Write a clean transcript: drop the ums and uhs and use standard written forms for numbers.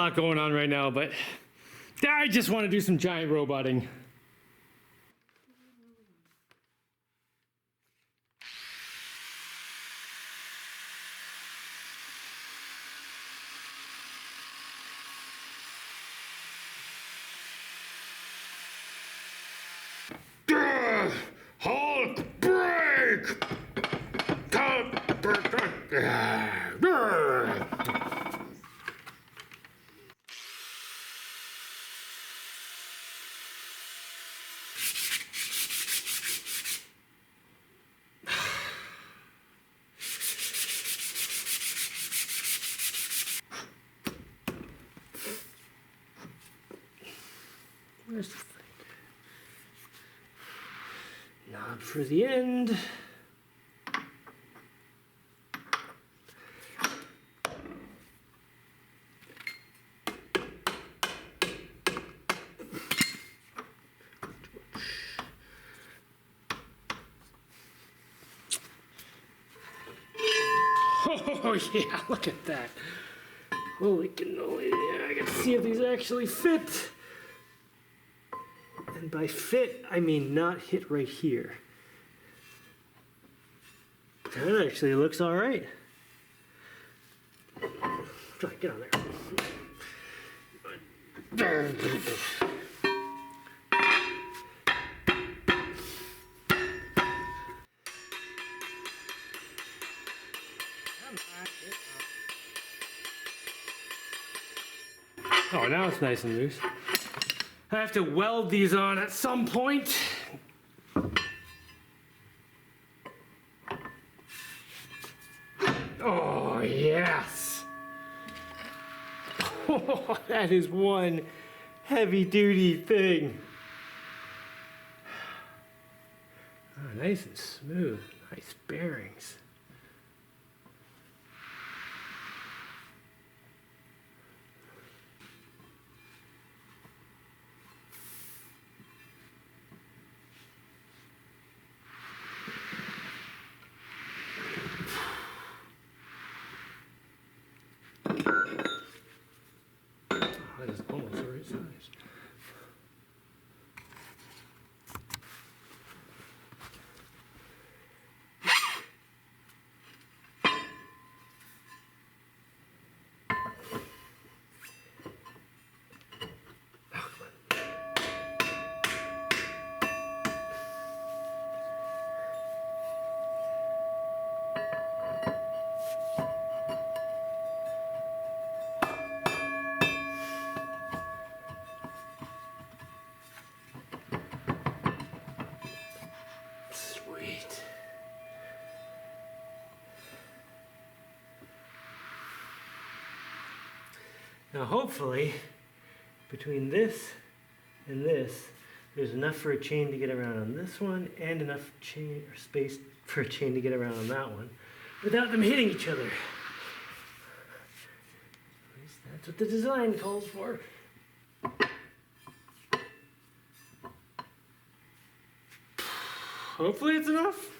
lot going on right now, but I just want to do some giant roboting. Hulk break! Where's the thing? Knob for the end. Oh yeah, look at that. Holy cannoli, yeah, I gotta see if these actually fit. And by fit, I mean not hit right here. That actually looks all right. Try, get on there. Oh, now it's nice and loose. I have to weld these on at some point. Oh, yes. Oh, that is one heavy-duty thing. Oh, nice and smooth. Nice bearings. That is almost the right size. Sweet. Now hopefully, between this and this, there's enough for a chain to get around on this one and enough chain or space for a chain to get around on that one without them hitting each other. At least that's what the design calls for. Hopefully it's enough.